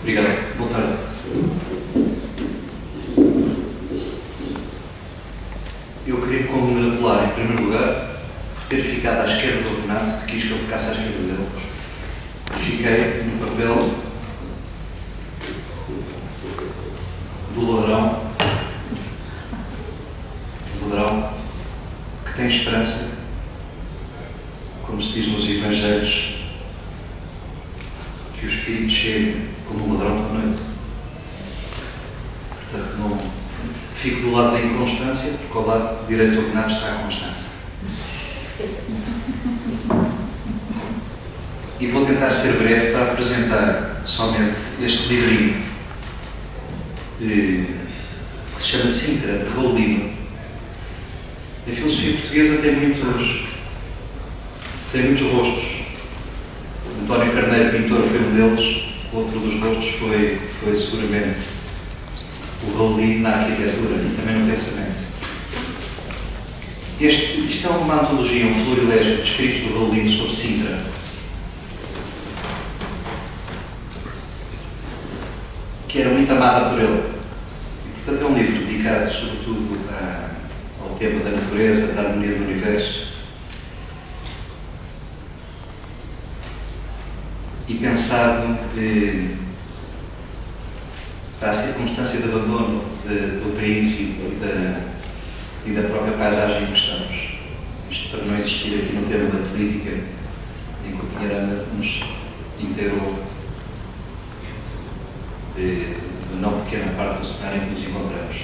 Obrigado. Boa tarde. Eu queria congratular, em primeiro lugar, por ter ficado à esquerda do Renato, que quis que eu ficasse à esquerda dele. Fiquei no papel do ladrão que tem esperança, como se diz nos Evangelhos, que o Espírito chegue como um ladrão da noite. Portanto, não fico do lado da inconstância, porque ao lado direito do Renato está a constância. E vou tentar ser breve para apresentar somente este livrinho que se chama Sintra, de Raul Lima. A filosofia portuguesa tem muitos rostos. António Carneiro, pintor, foi um deles. Outro dos rostos foi seguramente o Raul Lima na arquitetura e também no pensamento. Isto é uma antologia, um florilégio de escritos do Raul Lima sobre Sintra. Que era muito amada por ele. E, portanto, é um livro dedicado, sobretudo, ao tema da natureza, da harmonia do universo. E pensado para a circunstância de abandono do país e da própria paisagem em que estamos. Isto para não existir aqui no tema da política, em que o Pinheiranda nos inteirou de não pequena parte do cenário em que nos encontramos.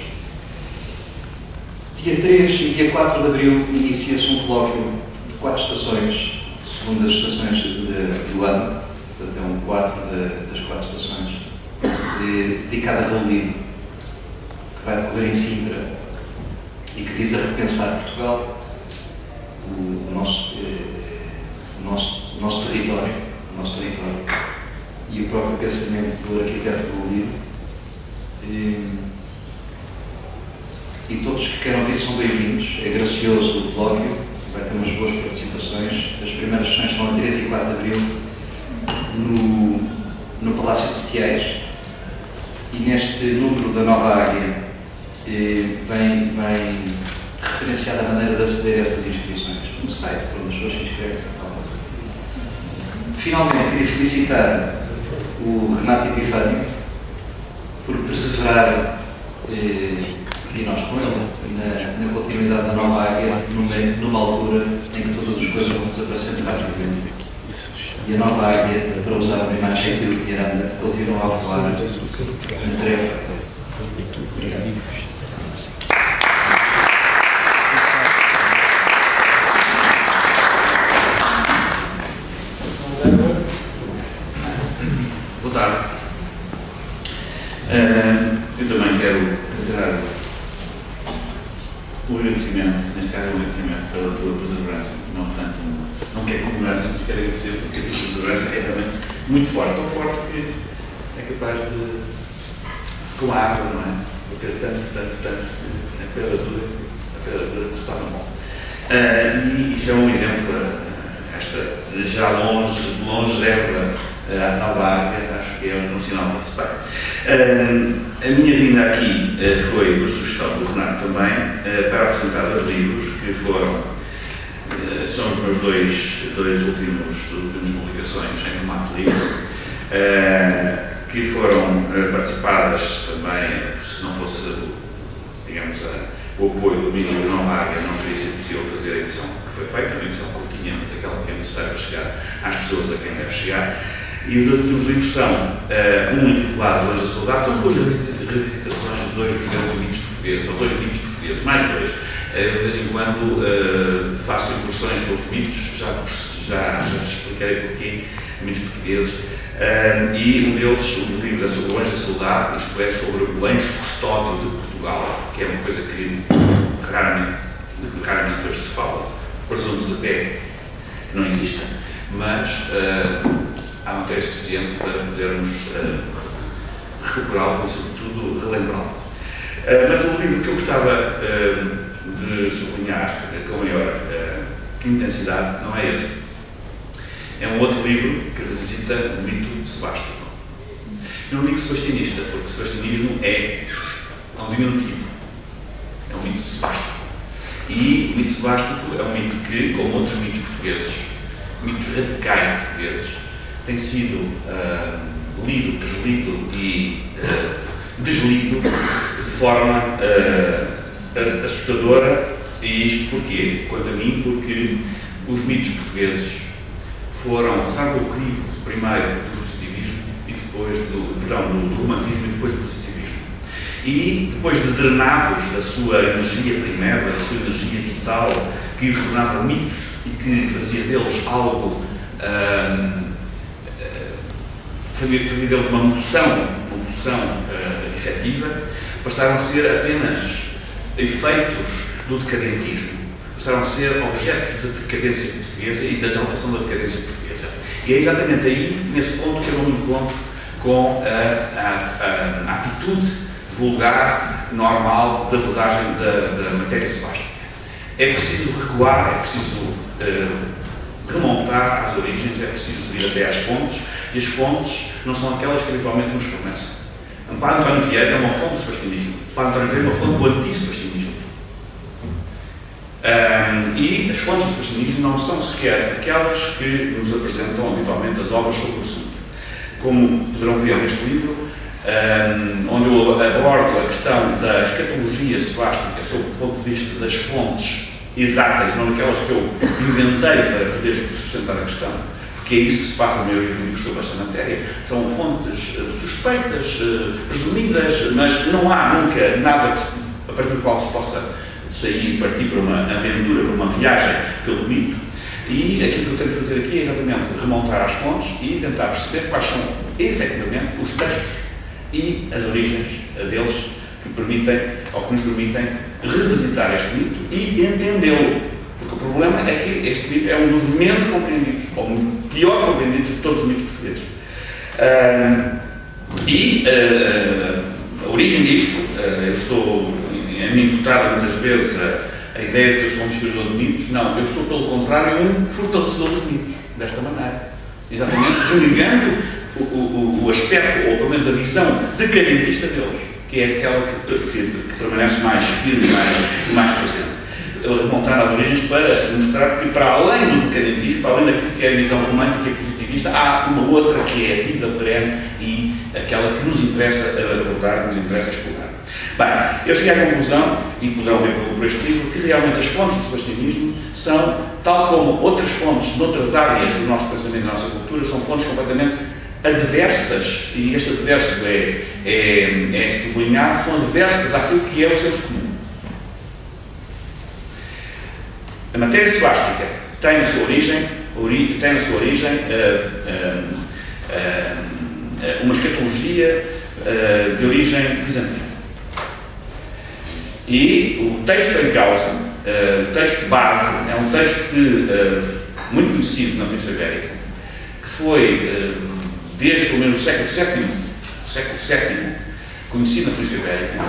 Dia 3 e dia 4 de abril inicia-se um colóquio de 4 estações, segundo as estações do ano, portanto é um 4 das 4 estações, dedicado a Raul Lima, que vai decorrer em Sintra e que visa repensar Portugal, o nosso território e o próprio pensamento do arquiteto Raul Lima. E todos que queiram vir são bem-vindos. É gracioso o colóquio, vai ter umas boas participações. As primeiras sessões são a 3 e 4 de abril no Palácio de Setiais. E neste número da Nova Águia vem referenciada a maneira de aceder a essas inscrições no site, para onde as pessoas se inscrevem. Finalmente, queria felicitar o Renato Epifânio por perseverar, e nós com ele, na continuidade da Nova Águia, numa altura em que todas as coisas vão desaparecendo rapidamente. E a Nova Águia, para usar uma imagem aqui do Pinheiranda, continua a voar na tarefa. Obrigado. Boa tarde. Eu também quero reiterar o agradecimento, neste caso o agradecimento pela tua perseverança, não quero comemorar, mas quero agradecer porque a tua perseverança é também muito forte, tão forte que é capaz de, com a água, não é? De ter tanto, a pedra que se torna bom. E isso é um exemplo, esta já longeva a Nova Águia, acho que é um sinal muito bem. A minha vinda aqui foi por sugestão do Renato também, para apresentar os livros que são os meus dois últimos publicações em formato de livro, que foram participadas também, se não fosse, digamos, o apoio do Mínimo de Nova Águia, não teria sido possível fazer a edição que foi feita, uma edição curtinha, mas aquela que é necessária para chegar às pessoas a quem deve chegar. E os últimos livros são um intitulado Longe da Saudade, são duas revisitações de dois dos grandes mitos portugueses, ou dois mitos portugueses, mais dois. De vez em quando faço incursões pelos mitos, já explicarei porquê, mitos portugueses. E um dos livros é sobre o Anjo da Saudade, isto é, sobre o anjo custódio de Portugal, que é uma coisa que raramente hoje se fala. Presume-se até que não existem, mas há matéria suficiente para podermos recuperá-lo e, sobretudo, relembrá-lo. Mas o livro que eu gostava de sublinhar com maior intensidade não é esse. é um outro livro que revisita o mito sebástico. Eu não digo sebastianista, porque sebastianismo é um diminutivo, é um mito sebástico. E o mito sebástico é um mito que, como outros mitos portugueses, mitos radicais portugueses, tem sido lido, deslido e deslido de forma assustadora. E isto porquê? Quanto a mim, porque os mitos portugueses passaram pelo crivo primeiro do positivismo e depois do romantismo e depois do positivismo. E depois de drenados da sua energia primeira, da sua energia vital, que os tornava mitos e que fazia deles algo, fazia deles uma moção efetiva, passaram a ser apenas efeitos do decadentismo, passaram a ser objetos de decadência portuguesa e da exaltação da decadência portuguesa. E é exatamente aí, nesse ponto, que eu não me encontro com a atitude vulgar, normal, da abordagem da matéria sebástica. É preciso recuar, é preciso remontar às origens, é preciso ir até às fontes, e as fontes não são aquelas que habitualmente nos fornecem. Padre António Vieira é uma fonte do sebastianismo, Padre António Vieira é uma fonte do anti-sebastianismo. E as fontes do sebastianismo não são sequer aquelas que nos apresentam habitualmente as obras sobre o assunto. Como poderão ver neste livro, onde eu abordo a questão da escatologia sebástica sob o ponto de vista das fontes exatas, não aquelas que eu inventei para poder sustentar a questão, porque é isso que se passa na maioria dos livros sobre esta matéria. São fontes suspeitas, presumidas, mas não há nunca nada a partir do qual se possa sair e partir para uma aventura, para uma viagem pelo mito. E aquilo que eu tenho de fazer aqui é exatamente remontar às fontes e tentar perceber quais são efetivamente os textos e as origens deles que permitem, ou que nos permitem, revisitar este mito e entendê-lo. Porque o problema é que este mito é um dos menos compreendidos, ou pior compreendidos de todos os mitos portugueses. A origem disto, é-me imputada muitas vezes a ideia de que eu sou um historiador de mitos. Não, eu sou, pelo contrário, um fortalecedor dos mitos, desta maneira. Exatamente, desligando o aspecto, ou pelo menos a visão decadentista deles, que é aquela que permanece mais firme e mais presente. Remontar às origens para mostrar que, para além do decadentismo, para além daquilo que é a visão romântica e positivista, há uma outra que é a vida perene e aquela que nos interessa abordar, que nos interessa explorar. Bem, eu cheguei à conclusão, e poderão ver por este livro, que realmente as fontes do sebastianismo são, tal como outras fontes noutras áreas do nosso pensamento e da nossa cultura, são fontes completamente adversas, e este adverso é sublinhado, são adversas àquilo que é o senso comum. A matéria sebástica tem na sua origem uma escatologia de origem bizantina. E o texto em causa, o texto base, é um texto muito conhecido na Península Ibérica, que foi, desde pelo menos o século VII, conhecido na Península Ibérica,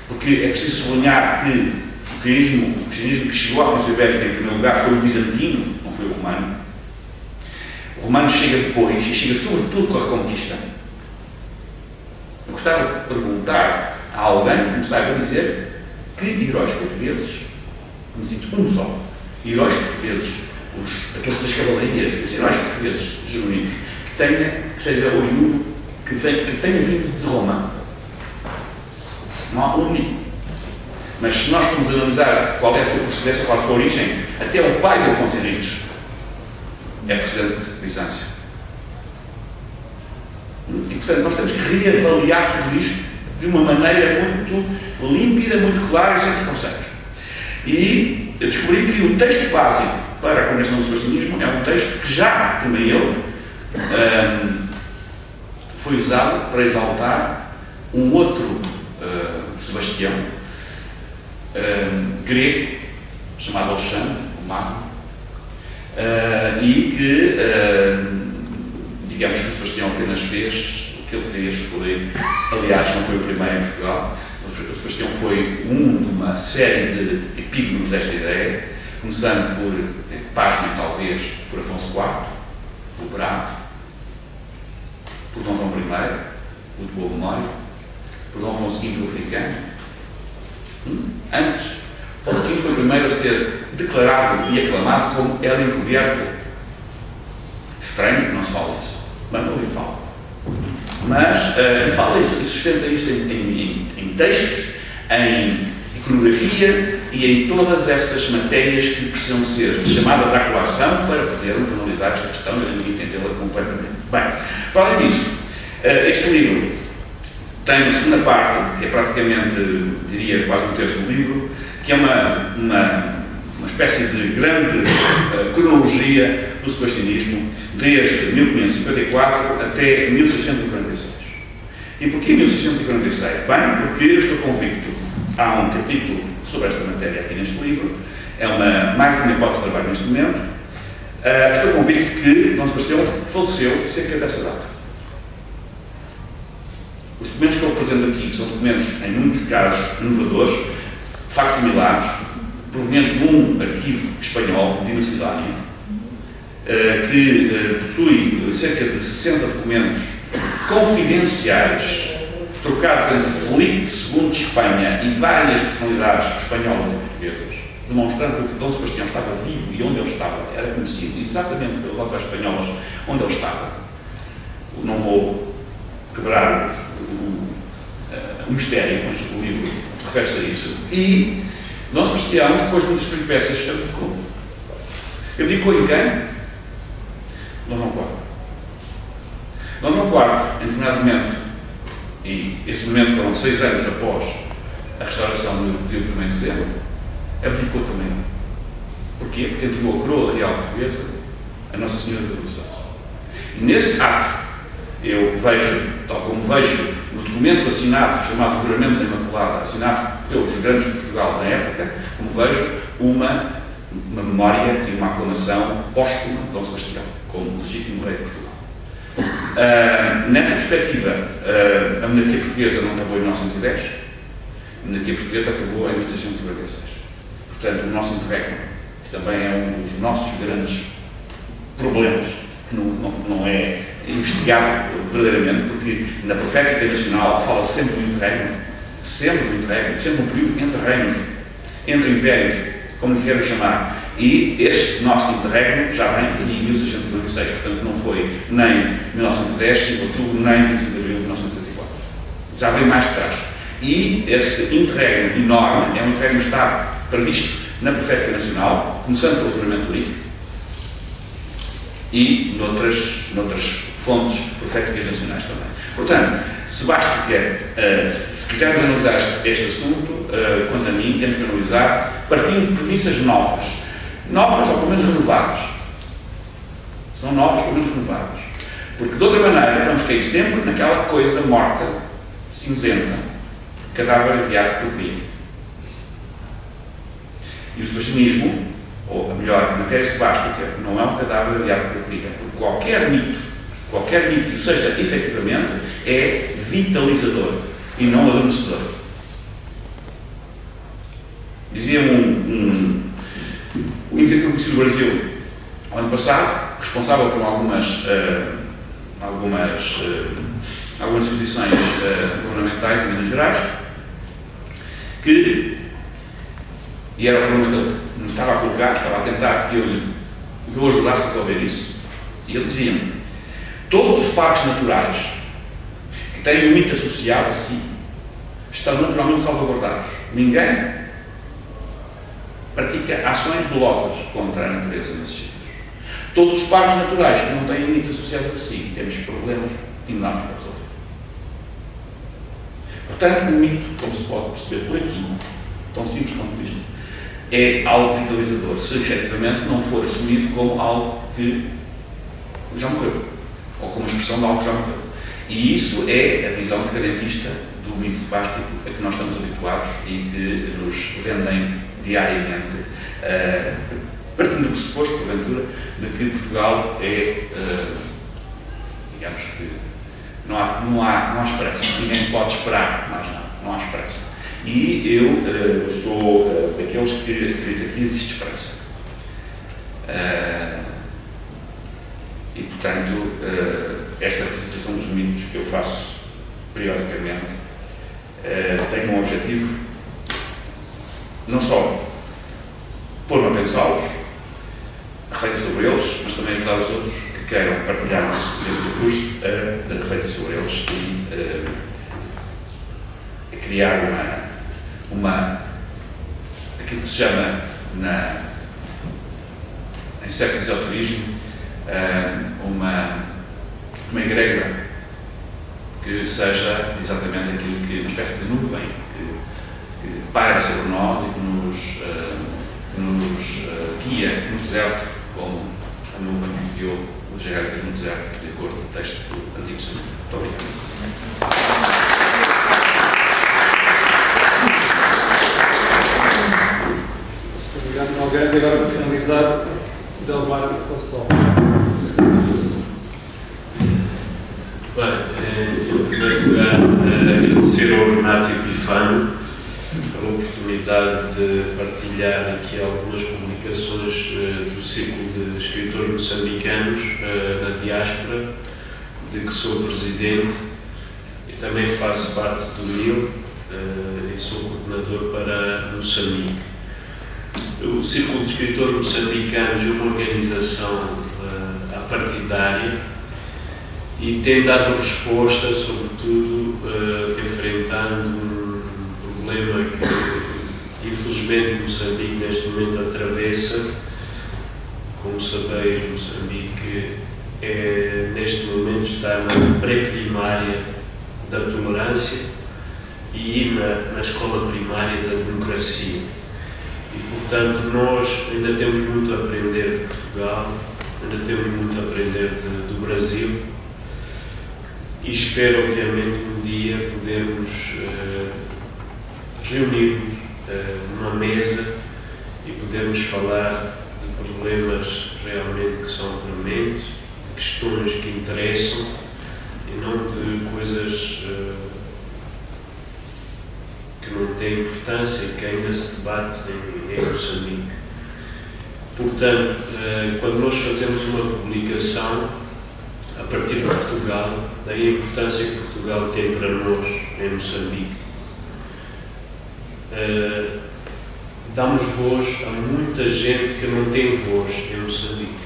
porque é preciso sublinhar que o cristianismo que chegou à Península Ibérica, em primeiro lugar, foi o bizantino, não foi o romano. O romano chega depois, e chega sobretudo com a Reconquista. Eu gostava de perguntar a alguém que me saiba dizer que heróis portugueses, necessito um só, heróis portugueses, aqueles das cavalarias, os heróis portugueses genuínos, que seja oriundo, que tenha vindo de Roma. Não há um único. Mas se nós formos analisar qual é a sua procedência, qual é a sua origem, até o pai de Afonso Henriques é procedente de Bizâncio. E, portanto, nós temos que reavaliar tudo isto de uma maneira muito límpida, muito clara e sem preconceitos. E eu descobri que o texto básico para a compreensão do sebastianismo é um texto que já, também ele, foi usado para exaltar um outro Sebastião, grego, chamado Alexandre, o Magno, e que, digamos que o Sebastião apenas fez, o que ele fez foi, aliás, não foi o primeiro em Portugal, o Sebastião foi de uma série de epígonos desta ideia, começando por, pasmem talvez, por Afonso IV, operado por Dom João I, o de boa memória, por Dom Afonso V, o africano. Antes, Afonso V foi o primeiro a ser declarado e aclamado como El Encubierto. Estranho que não se fala isso. Mas não lhe fala. Mas fala e sustenta isto em textos, em iconografia e em todas essas matérias que precisam ser chamadas à colação para podermos analisar esta questão e entendê-la completamente. Bem, para além disso, este livro tem uma segunda parte, que é praticamente, diria, quase um terço do livro, que é uma espécie de grande cronologia do sebastianismo, desde 1554 até 1646. E porquê 1646? Bem, porque eu estou convicto, há um capítulo sobre esta matéria aqui neste livro, é mais de uma hipótese de trabalho neste momento, estou convicto que Dom Sebastião faleceu cerca dessa data. Os documentos que eu apresento aqui são documentos, em muitos casos, inovadores, facsimilados, provenientes de um arquivo espanhol, de Inucidânia, que possui cerca de 60 documentos confidenciais, trocados entre Felipe II de Espanha e várias personalidades espanholas e portuguesas, demonstrando que Dom Sebastião estava vivo e onde ele estava era conhecido exatamente pelas autoridades espanholas onde ele estava. Não vou quebrar o mistério, mas o livro refere-se a isso. E Dom Sebastião, depois de muitas peripécias, abdicou. Abdicou em quem? Dom João IV. Dom João IV, em determinado momento, e esse momento foram 6 anos após a restauração do Rio dos Mãe de Dezembro, abdicou também. Porquê? Porque entregou a coroa real portuguesa a Nossa Senhora da Deus. E nesse ato, eu vejo, tal como vejo no documento assinado, chamado Juramento da Imaculada, assinado pelos grandes de Portugal na época, como vejo uma memória e uma aclamação póstuma de Dom Sebastião, como legítimo rei de Portugal. Nessa perspectiva, a monarquia portuguesa não acabou em 1910, a monarquia portuguesa acabou em 1646. Portanto, o nosso interregno, que também é um dos nossos grandes problemas, que não é investigado verdadeiramente, porque na profética nacional fala sempre do interregno, sempre um período entre reinos, entre impérios, como lhe quero chamar. E este nosso interregno já vem em 1696, portanto não foi nem 1910, 5 de outubro, nem 25 de abril de 1974. Já vem mais tarde. E esse interregno enorme é um interregno que está previsto na profética nacional, começando pelo juramento único e noutras fontes proféticas nacionais também. Portanto, se quisermos analisar este assunto, quanto a mim, temos que analisar partindo de premissas novas ou pelo menos renovadas. São novas, pelo menos renovadas. Porque de outra maneira vamos cair sempre naquela coisa morta, cinzenta, cadáver adiado por crime. E o sebastianismo, ou a melhor, a matéria sebástica, não é um cadáver adiado por crime. Porque qualquer mito que seja efetivamente, é vitalizador e não adormecedor. Dizia o indivíduo que eu conheci do Brasil, ano passado, responsável por algumas instituições governamentais em Minas Gerais, e era o problema que ele me estava a colocar, estava a tentar que eu ajudasse a resolver isso. E ele dizia-me: todos os parques naturais que têm um mito associado a si estão naturalmente salvaguardados. Ninguém pratica ações dolosas contra a natureza nesses sítios. Todos os parques naturais que não têm mitos associados a si, temos problemas enormes para resolver. Portanto, o mito, como se pode perceber por aqui, tão simples quanto isto, é algo vitalizador, se efetivamente não for assumido como algo que já morreu, ou como expressão de algo que já morreu. E isso é a visão decadentista do mito sebástico a que nós estamos habituados e que nos vendem diariamente, partindo do pressuposto, porventura, de que Portugal é, digamos que não há esperança, ninguém pode esperar mais nada, não há esperança. E eu sou daqueles que acreditam que existe esperança. E, portanto, esta apresentação dos mitos que eu faço periodicamente tem um objetivo não só pôr-me a pensá-los, a refletir sobre eles, mas também ajudar os outros que queiram partilhar esse percurso a refletir sobre eles e a criar aquilo que se chama em certo esoterismo uma egrégora que seja exatamente aquilo que uma espécie de nuvem que paira sobre nós e que nos guia no deserto, como a nuvem que guiou os israelitas no deserto, de acordo com o texto do Antigo Testamento. Muito obrigado. Obrigado, Alguém. Agora, para finalizar, Delmar Gonçalves. Bem, em primeiro lugar, agradecer ao Renato Epifânio pela oportunidade de partilhar aqui algumas publicações do Círculo de Escritores Moçambicanos na diáspora, de que sou presidente e também faço parte do NIL e sou coordenador para Moçambique. O Círculo de Escritores Moçambicanos é uma organização apartidária e tem dado resposta, sobretudo, enfrentando um problema que, infelizmente, Moçambique neste momento atravessa. Como sabeis, Moçambique neste momento está na pré-primária da tolerância e na escola primária da democracia. E, portanto, nós ainda temos muito a aprender de Portugal, ainda temos muito a aprender do Brasil e espero, obviamente, um dia podermos reunir-nos numa mesa e podermos falar de problemas realmente que são prementes, de questões que interessam e não de coisas que não têm importância e que ainda se debate em Moçambique. Portanto, quando nós fazemos uma publicação a partir de Portugal, daí a importância que Portugal tem para nós em Moçambique. Damos voz a muita gente que não tem voz em Moçambique.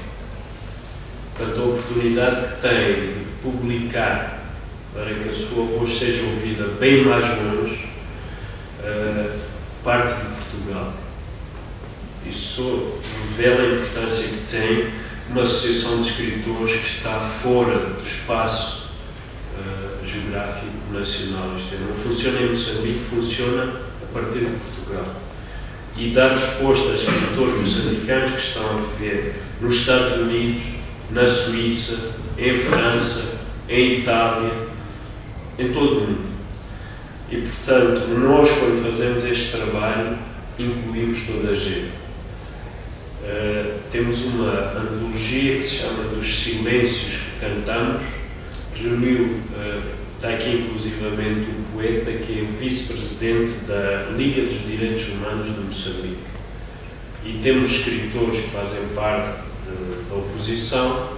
Portanto, a oportunidade que tem de publicar para que a sua voz seja ouvida bem mais longe, parte de Portugal. Isso revela a importância que tem uma associação de escritores que está fora do espaço geográfico nacional. Isto não funciona em Moçambique, funciona a partir de Portugal. E dar resposta a escritores moçambicanos que estão a viver nos Estados Unidos, na Suíça, em França, em Itália, em todo o mundo. E, portanto, nós, quando fazemos este trabalho, incluímos toda a gente. Temos uma antologia que se chama Dos Silêncios que Cantamos, reuniu, está aqui inclusivamente um poeta que é o vice-presidente da Liga dos Direitos Humanos de Moçambique. E temos escritores que fazem parte da oposição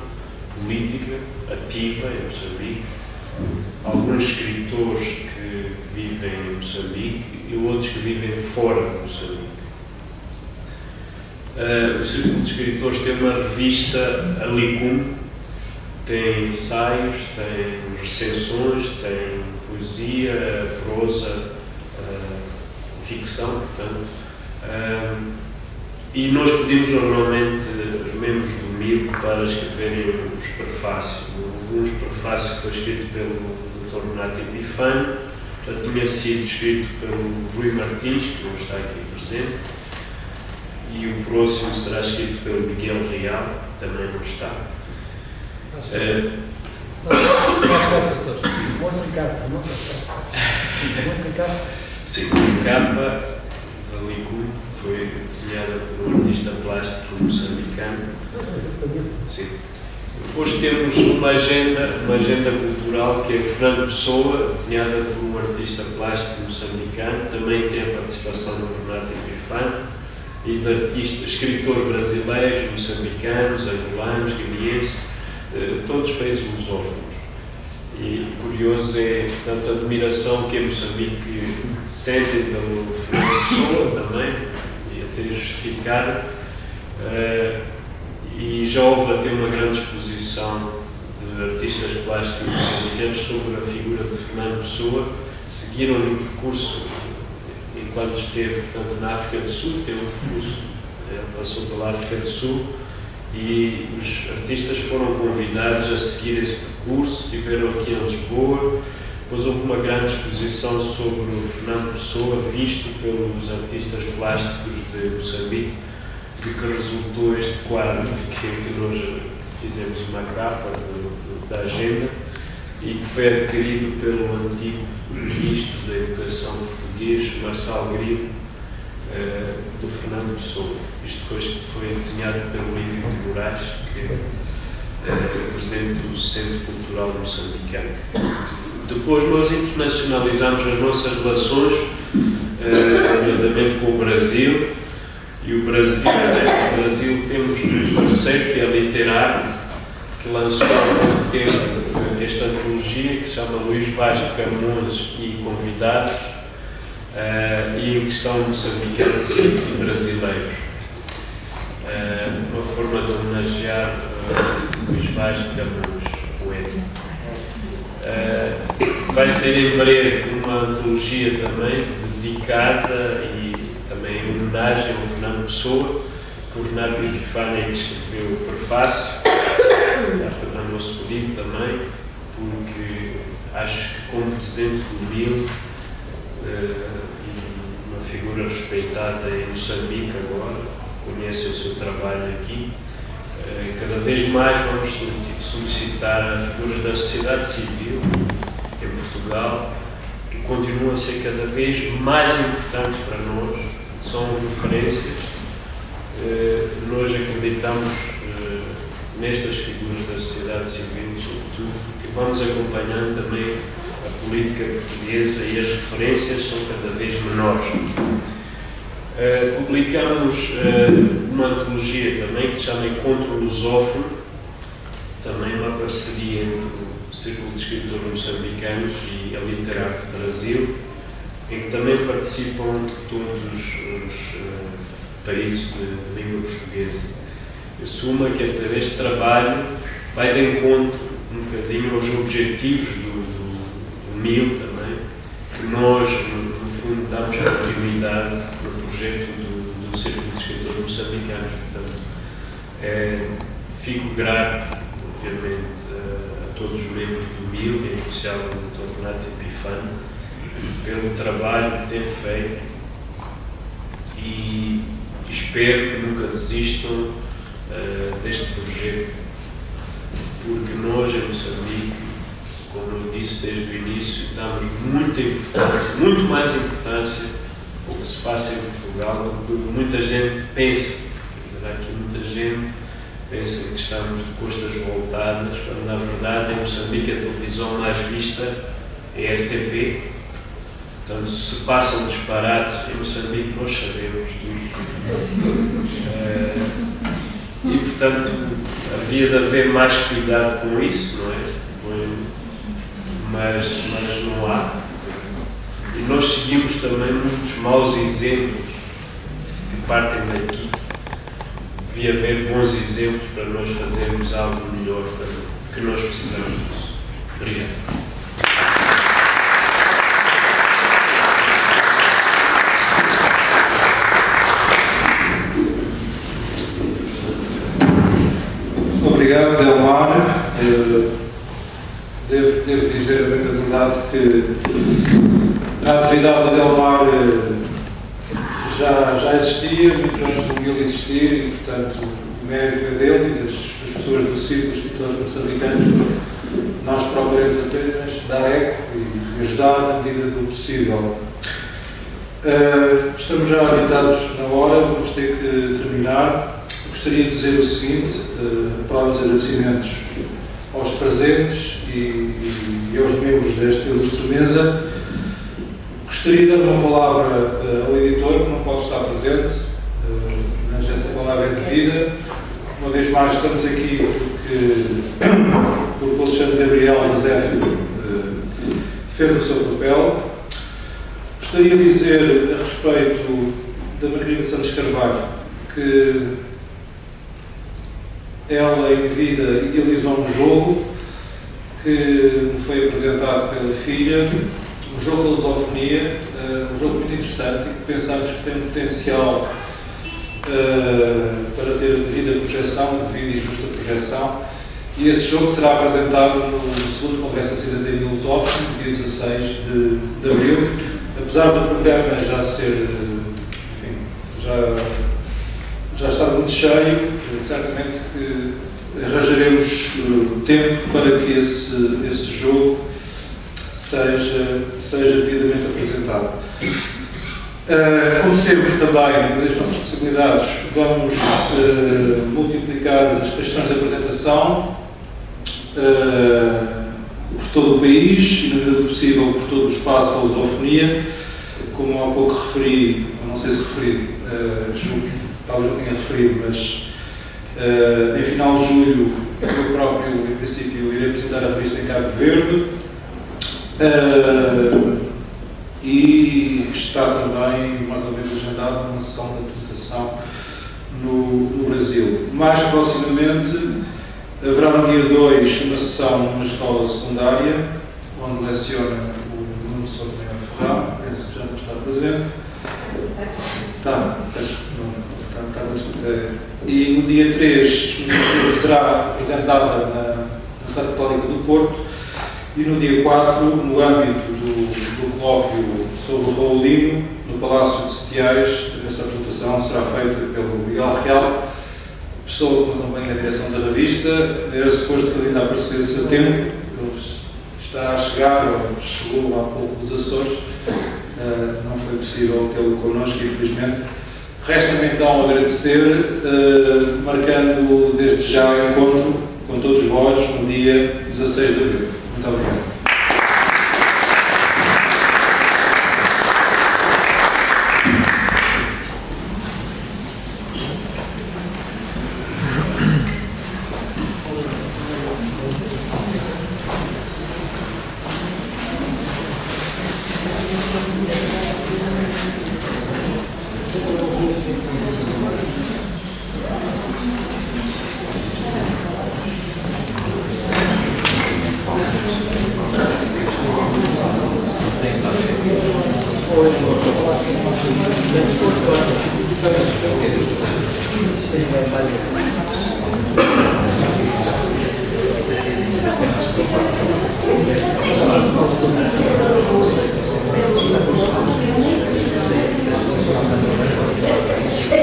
política ativa em Moçambique, alguns escritores que vivem em Moçambique e outros que vivem fora de Moçambique. O Círculo de Escritores tem uma revista, a Licum, tem ensaios, tem recensões, tem poesia, prosa, ficção, portanto. E nós pedimos normalmente os membros do MIL para escreverem os prefácios. Um prefácio que foi escrito pelo Dr. Renato Epifânio, já tinha sido escrito pelo Rui Martins, que não está aqui presente, e o próximo será escrito pelo Miguel Real, que também não está. Sim, a capa da Licum foi desenhada por um artista plástico moçambicano. Sim. Depois temos uma agenda cultural que é Fernando Pessoa, desenhada por um artista plástico moçambicano. Também tem a participação do Renato Epifânio e de artistas, escritores brasileiros, moçambicanos, angolanos, guineenses. todos os países lusófonos. E curioso é, portanto, a admiração que em Moçambique sentem pelo Fernando Pessoa também, e até justificada. E já houve até uma grande exposição de artistas plásticos moçambicanos sobre a figura de Fernando Pessoa. Seguiram-lhe o percurso enquanto esteve, portanto, na África do Sul, teve um percurso, ele passou pela África do Sul, e os artistas foram convidados a seguir esse percurso, estiveram aqui em Lisboa. Depois houve uma grande exposição sobre o Fernando Pessoa, visto pelos artistas plásticos de Moçambique, de que resultou este quadro que nós fizemos uma capa da agenda e que foi adquirido pelo antigo Ministro da Educação português, Marçal Grilo, do Fernando Pessoa. Isto foi desenhado pelo Lívio de Moraes, que é o presidente do Centro Cultural Moçambicano. Depois nós internacionalizamos as nossas relações, nomeadamente com o Brasil. E o Brasil temos um parceiro que é a Literarte, que lançou há pouco tempo esta antologia que se chama Luís Vaz de Camões e Convidados, e em que estão moçambicanos e brasileiros. Uma forma de homenagear Luís Vaz de Camões, poeta. Vai ser em breve uma antologia também dedicada e também em homenagem ao Fernando Pessoa, por Renato Epifânia, que escreveu o prefácio, a nosso pedido também, porque acho que como presidente do MIL e uma figura respeitada em Moçambique agora, conhece o seu trabalho aqui, cada vez mais vamos solicitar figuras da sociedade civil em Portugal, que continuam a ser cada vez mais importantes para nós, são referências. Nós acreditamos nestas figuras da sociedade civil, sobretudo, que vamos acompanhando também a política portuguesa e as referências são cada vez menores. Publicamos uma antologia também que se chama Encontro Lusófono, também uma parceria entre o Círculo de Escritores Moçambicanos e a Literarte Brasil, em que também participam todos os países de língua portuguesa. Assumo que este trabalho vai de encontro um bocadinho aos objetivos do MIL também, que nós, no fundo, damos continuidade no projeto do Círculo de Escritores Moçambicanos. Portanto, fico grato, obviamente, a todos os membros do MIL, em especial ao Dr. Renato Epifânio, pelo trabalho que tem feito e espero que nunca desistam deste projeto, porque nós em Moçambique, como eu disse desde o início, damos muita importância, muito mais importância ao que se passa em Portugal do que muita gente pensa. Há aqui muita gente que pensa que estamos de costas voltadas, quando na verdade em Moçambique a televisão mais vista é a RTP. Portanto, se passam disparates em Moçambique, nós sabemos tudo. E, portanto, havia de haver mais cuidado com isso, não é? Mas não há. E nós seguimos também muitos maus exemplos que partem daqui. Devia haver bons exemplos para nós fazermos algo melhor, que nós precisamos disso. Obrigado. Obrigado, Delmar. Devo dizer a verdade que a atividade do Delmar já existia, muito antes do MIL existir, e, portanto, o mérito é dele e das pessoas do Círculo de Escritores Moçambicanos. Nós procuramos apenas dar eco e ajudar na medida do possível. Estamos já adiantados na hora, vamos ter que terminar. Gostaria de dizer o seguinte, para os agradecimentos aos presentes e aos membros desta ilustre mesa. Gostaria de dar uma palavra ao editor, que não pode estar presente, mas essa palavra é devida. Uma vez mais estamos aqui porque que o Alexandre Gabriel da Zéfiro fez o seu papel. Gostaria de dizer a respeito da Margarida Santos Carvalho que ela, em vida, idealizou um jogo que me foi apresentado pela filha, um jogo de lusofonia, um jogo muito interessante e que pensamos que tem potencial para ter devida projeção, devida e justa projeção. E esse jogo será apresentado no segundo Congresso da Cidadania Lusófona, no dia 16 de abril. Apesar do programa já ser, enfim, já estar muito cheio, certamente que arranjaremos tempo para que esse jogo seja devidamente apresentado. Como sempre, também, das nossas possibilidades, vamos multiplicar as questões de apresentação por todo o país e, na medida do possível, por todo o espaço da lusofonia. Como há pouco referi, não sei se referi, talvez não tenha referido, mas em final de julho, eu próprio, em princípio, irei apresentar a revista em Cabo Verde. E está também, mais ou menos, agendada uma sessão de apresentação no Brasil. Mais proximamente, haverá no dia 2 uma sessão numa escola secundária, onde leciona o Nuno Souto Ferrão, penso que já não está presente. E no dia 3 será apresentada na Universidade Católica do Porto, e no dia 4, no âmbito do colóquio sobre o Raulino, no Palácio de Setiais. Essa apresentação será feita pelo Miguel Real, pessoa que acompanha a direção da revista. Era suposto que ele ainda aparecesse a tempo, ele está a chegar, ou chegou há pouco dos Açores, não foi possível tê-lo connosco, infelizmente. Resta-me então agradecer, marcando desde já o encontro com todos vós no dia 16 de abril. Muito obrigado. Thank you.